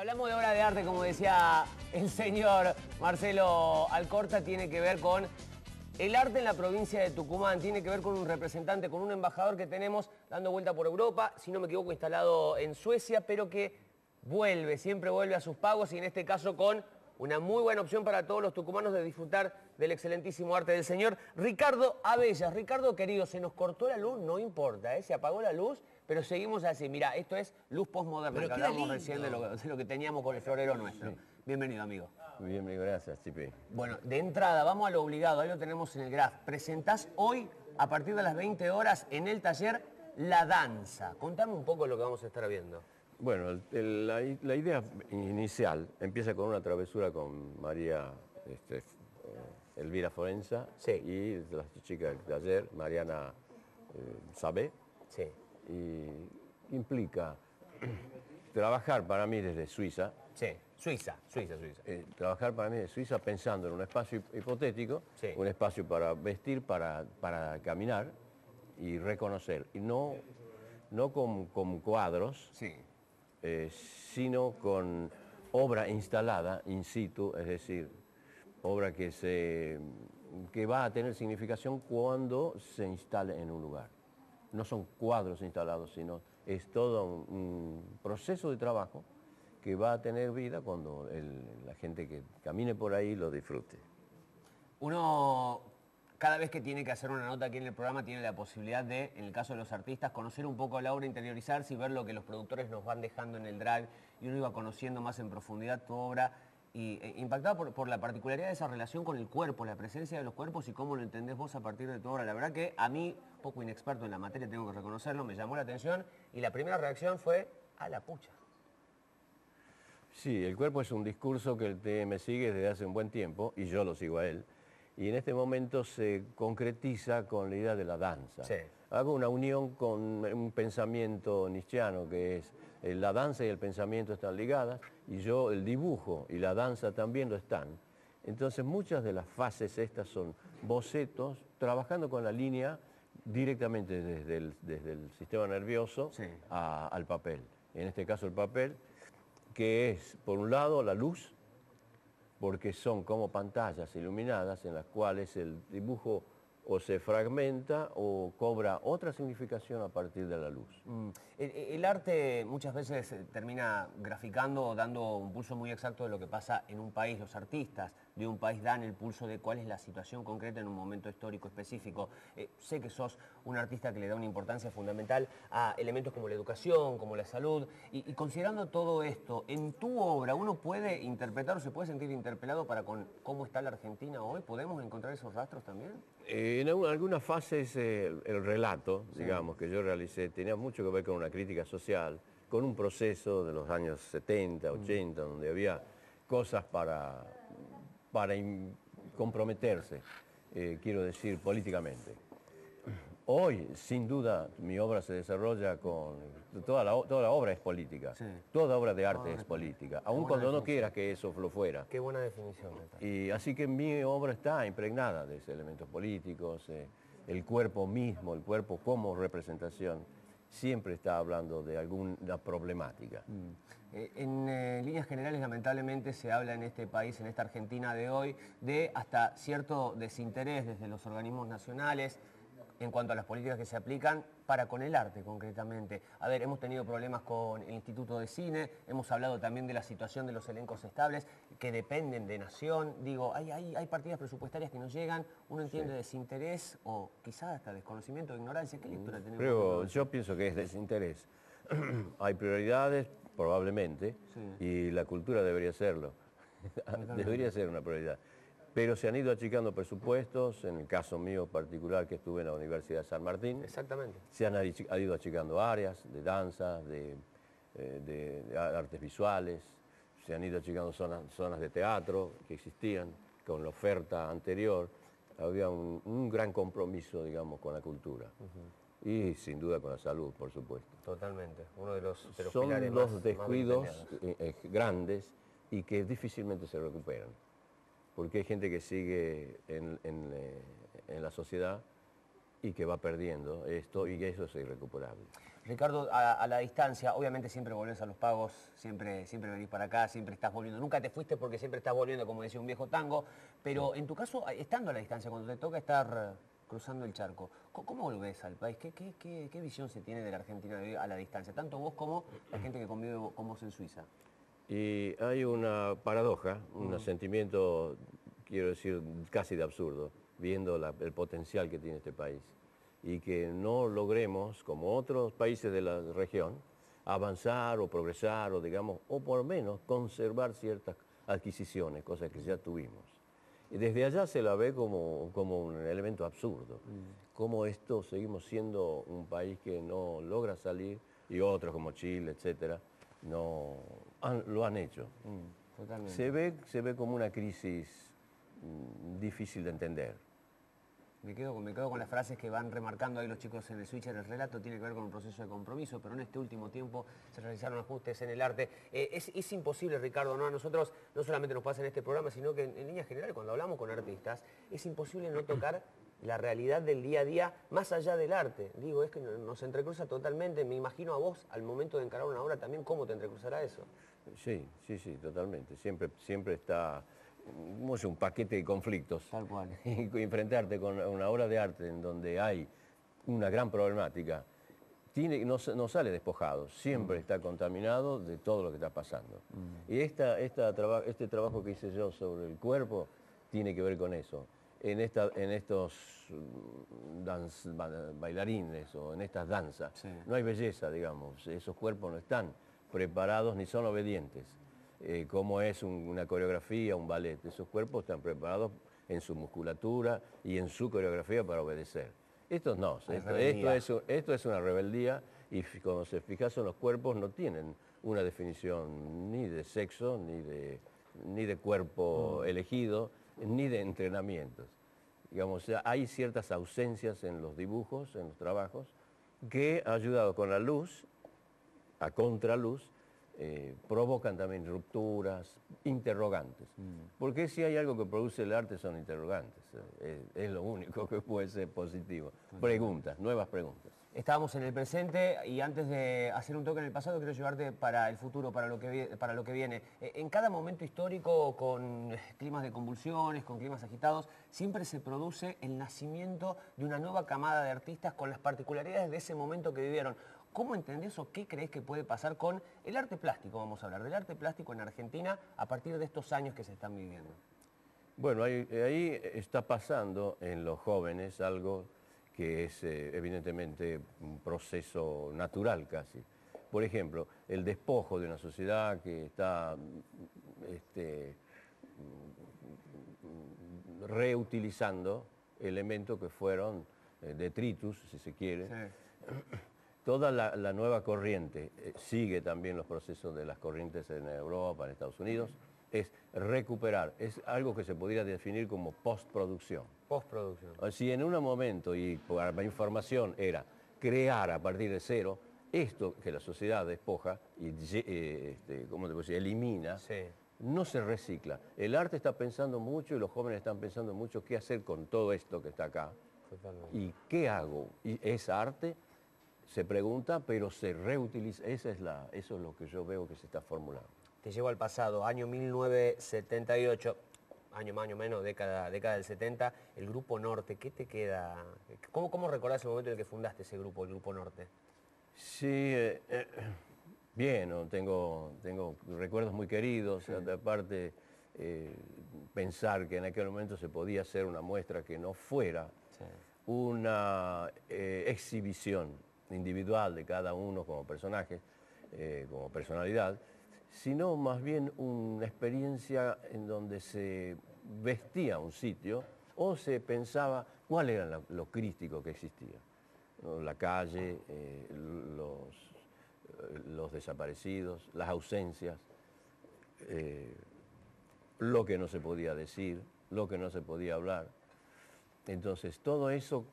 hablamos de obra de arte, como decía el señor Marcelo Alcorta, tiene que ver con el arte en la provincia de Tucumán, tiene que ver con un representante, con un embajador que tenemos dando vuelta por Europa, si no me equivoco instalado en Suecia, pero que vuelve, siempre vuelve a sus pagos y en este caso con una muy buena opción para todos los tucumanos de disfrutar del excelentísimo arte del señor Ricardo Abellas. Ricardo, querido, se nos cortó la luz, no importa, se apagó la luz, pero seguimos así. Mirá, esto es luz postmoderna, que hablábamos recién de lo que teníamos con el florero nuestro. Sí. Bienvenido, amigo. Bienvenido, gracias, Chipi. Bueno, de entrada, vamos a lo obligado, ahí lo tenemos en el graph. Presentás hoy, a partir de las 20 horas, en el taller, La Danza. Contame un poco lo que vamos a estar viendo. Bueno, la idea inicial empieza con una travesura con María Elvira Forenza, sí, y la chica del taller, Mariana Sabé. Sí. Y implica trabajar para mí desde Suiza. Sí, Suiza. Trabajar para mí desde Suiza pensando en un espacio hipotético, sí, un espacio para vestir, para caminar y reconocer. Y no con cuadros, sí, sino con obra instalada in situ, es decir, obra que va a tener significación cuando se instale en un lugar. No son cuadros instalados, sino es todo un proceso de trabajo que va a tener vida cuando la gente que camine por ahí lo disfrute. Uno, cada vez que tiene que hacer una nota aquí en el programa, tiene la posibilidad de, en el caso de los artistas, conocer un poco la obra, interiorizarse y ver lo que los productores nos van dejando en el drive, y uno iba conociendo más en profundidad tu obra, y impactado por la particularidad de esa relación con el cuerpo, la presencia de los cuerpos y cómo lo entendés vos a partir de tu obra. La verdad que a mí, poco inexperto en la materia, tengo que reconocerlo, me llamó la atención, y la primera reacción fue, a la pucha. Sí, el cuerpo es un discurso que el TM sigue desde hace un buen tiempo, y yo lo sigo a él, y en este momento se concretiza con la idea de la danza. Sí. Hago una unión con un pensamiento nietzscheano que es la danza y el pensamiento están ligadas, y yo el dibujo y la danza también lo están. Entonces muchas de las fases estas son bocetos, trabajando con la línea directamente desde el sistema nervioso, sí, al papel. En este caso el papel, que es por un lado la luz, porque son como pantallas iluminadas en las cuales el dibujo o se fragmenta o cobra otra significación a partir de la luz. El arte muchas veces termina graficando o dando un pulso muy exacto de lo que pasa en un país. Los artistas de un país dan el pulso de cuál es la situación concreta en un momento histórico específico. Sé que sos un artista que le da una importancia fundamental a elementos como la educación, como la salud, y considerando todo esto, en tu obra uno puede interpretar o se puede sentir interpelado para con cómo está la Argentina hoy. ¿Podemos encontrar esos rastros también? En algunas fases el relato, sí, digamos, que yo realicé tenía mucho que ver con una crítica social, con un proceso de los años 70, 80, donde había cosas para comprometerse, quiero decir, políticamente. Hoy, sin duda, mi obra se desarrolla con... Toda la obra es política, sí, toda obra de arte es política, aun cuando no quiera que eso lo fuera. Qué buena definición. Y así que mi obra está impregnada de esos elementos políticos, el cuerpo mismo, el cuerpo como representación, siempre está hablando de alguna problemática. En líneas generales, lamentablemente, se habla en este país, en esta Argentina de hoy, de hasta cierto desinterés desde los organismos nacionales en cuanto a las políticas que se aplican para con el arte concretamente. A ver, hemos tenido problemas con el Instituto de Cine, hemos hablado también de la situación de los elencos estables que dependen de Nación. Digo, hay partidas presupuestarias que nos llegan, uno entiende, sí, desinterés o quizás hasta desconocimiento o ignorancia. ¿Qué lectura tenemos? Pero yo pienso que es desinterés. Hay prioridades, probablemente, sí, y la cultura debería serlo. Debería ser una prioridad. Pero se han ido achicando presupuestos, en el caso mío particular que estuve en la Universidad de San Martín. Exactamente. Se han ido achicando áreas de danza, de artes visuales, se han ido achicando zonas de teatro que existían con la oferta anterior. Había un gran compromiso, digamos, con la cultura. Y sin duda con la salud, por supuesto. Totalmente, uno de los son pilares dos descuidos grandes y que difícilmente se recuperan. Porque hay gente que sigue en la sociedad y que va perdiendo esto, y eso es irrecuperable. Ricardo, a la distancia, obviamente siempre volvés a los pagos, siempre venís para acá, siempre estás volviendo. Nunca te fuiste porque siempre estás volviendo, como decía un viejo tango, pero en tu caso, estando a la distancia, cuando te toca estar cruzando el charco, ¿cómo volvés al país? ¿Qué visión se tiene de la Argentina a la distancia? Tanto vos como la gente que convive con vos en Suiza. Y hay una paradoja, un sentimiento, quiero decir, casi de absurdo, viendo el potencial que tiene este país. Y que no logremos, como otros países de la región, avanzar o progresar o digamos, o por lo menos conservar ciertas adquisiciones, cosas que ya tuvimos. Y desde allá se la ve como un elemento absurdo. Como esto seguimos siendo un país que no logra salir y otros como Chile, etcétera, lo han hecho. Totalmente. Se ve como una crisis difícil de entender. Me quedo con las frases que van remarcando ahí los chicos en el switcher. El relato tiene que ver con un proceso de compromiso, pero en este último tiempo se realizaron ajustes en el arte. Es imposible, Ricardo, ¿no? A nosotros no solamente nos pasa en este programa, sino que en línea general, cuando hablamos con artistas, es imposible no tocar la realidad del día a día más allá del arte. Digo, es que nos entrecruza totalmente. Me imagino a vos, al momento de encarar una obra, también cómo te entrecruzará eso. Sí, totalmente. Siempre está como es un paquete de conflictos. Tal cual. Y enfrentarte con una obra de arte en donde hay una gran problemática, no sale despojado, siempre está contaminado de todo lo que está pasando. Y este trabajo que hice yo sobre el cuerpo tiene que ver con eso. En estos bailarines o en estas danzas, no hay belleza, digamos, esos cuerpos no están preparados ni son obedientes. Como es una coreografía, un ballet. Esos cuerpos están preparados en su musculatura y en su coreografía para obedecer. Estos no, esto es una rebeldía y cuando se fijas en los cuerpos no tienen una definición ni de sexo, ni de cuerpo elegido, ni de entrenamientos. Digamos, hay ciertas ausencias en los dibujos, en los trabajos, que ha ayudado con la luz, a contraluz, provocan también rupturas, interrogantes. Porque si hay algo que produce el arte son interrogantes. Es lo único que puede ser positivo. Preguntas, nuevas preguntas. Estábamos en el presente y antes de hacer un toque en el pasado quiero llevarte para el futuro, para lo que viene. En cada momento histórico, con climas de convulsiones, con climas agitados, siempre se produce el nacimiento de una nueva camada de artistas con las particularidades de ese momento que vivieron. ¿Cómo entendés o qué crees que puede pasar con el arte plástico? Vamos a hablar del arte plástico en Argentina a partir de estos años que se están viviendo. Bueno, ahí está pasando en los jóvenes algo que es evidentemente un proceso natural casi. Por ejemplo, el despojo de una sociedad que está reutilizando elementos que fueron detritus, si se quiere. Sí. Toda la nueva corriente, sigue también los procesos de las corrientes en Europa, en Estados Unidos, es recuperar, es algo que se podría definir como postproducción. Postproducción. Si en un momento, y por la información, era crear a partir de cero, esto que la sociedad despoja y ¿cómo te puedo decir? Elimina, no se recicla. El arte está pensando mucho y los jóvenes están pensando mucho qué hacer con todo esto que está acá. Totalmente. ¿Y qué hago? Y es arte, se pregunta, pero se reutiliza. Eso es lo que yo veo que se está formulando. Te llevo al pasado, año 1978, año más o menos, década del 70, el Grupo Norte. ¿Qué te queda? ¿Cómo recordás el momento en el que fundaste ese grupo, el Grupo Norte? Sí, bien, ¿no? Tengo recuerdos muy queridos. Sí. Aparte, pensar que en aquel momento se podía hacer una muestra que no fuera una exhibición individual de cada uno como personaje, como personalidad, sino más bien una experiencia en donde se vestía un sitio o se pensaba cuál era lo crítico que existía, ¿no? La calle, los desaparecidos, las ausencias, lo que no se podía decir, lo que no se podía hablar. Entonces todo eso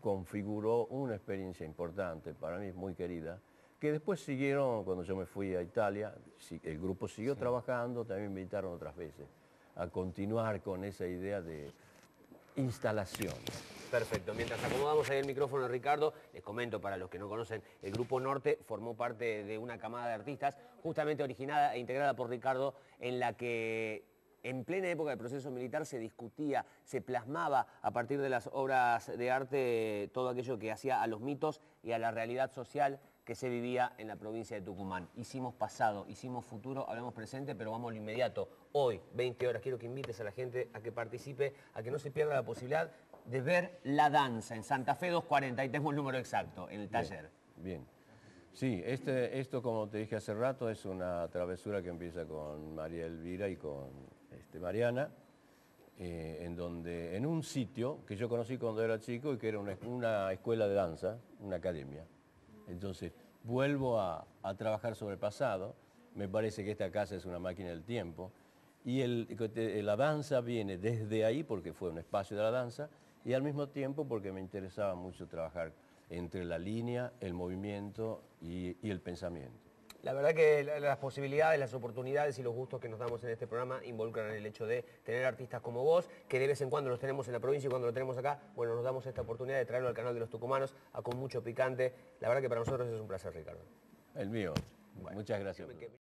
configuró una experiencia importante, para mí muy querida, que después siguieron, cuando yo me fui a Italia, el grupo siguió trabajando, también me invitaron otras veces a continuar con esa idea de instalación. Perfecto. Mientras acomodamos ahí el micrófono, Ricardo, les comento para los que no conocen, el Grupo Norte formó parte de una camada de artistas justamente originada e integrada por Ricardo, en la que en plena época del proceso militar se discutía, se plasmaba a partir de las obras de arte todo aquello que hacía a los mitos y a la realidad social que se vivía en la provincia de Tucumán. Hicimos pasado, hicimos futuro, hablamos presente, pero vamos a lo inmediato. Hoy, 20 horas, quiero que invites a la gente a que participe, a que no se pierda la posibilidad de ver la danza en Santa Fe 240, ahí tengo el número exacto, en el taller. Bien. Sí, esto como te dije hace rato es una travesura que empieza con María Elvira y con Mariana, en un sitio que yo conocí cuando era chico y que era una escuela de danza, una academia. Entonces vuelvo a trabajar sobre el pasado, me parece que esta casa es una máquina del tiempo y la danza viene desde ahí porque fue un espacio de la danza y al mismo tiempo porque me interesaba mucho trabajar entre la línea, el movimiento y el pensamiento. La verdad que las posibilidades, las oportunidades y los gustos que nos damos en este programa involucran el hecho de tener artistas como vos, que de vez en cuando los tenemos en la provincia y cuando los tenemos acá, bueno, nos damos esta oportunidad de traerlo al canal de los tucumanos, a Con Mucho Picante. La verdad que para nosotros es un placer, Ricardo. El mío. Bueno, muchas gracias.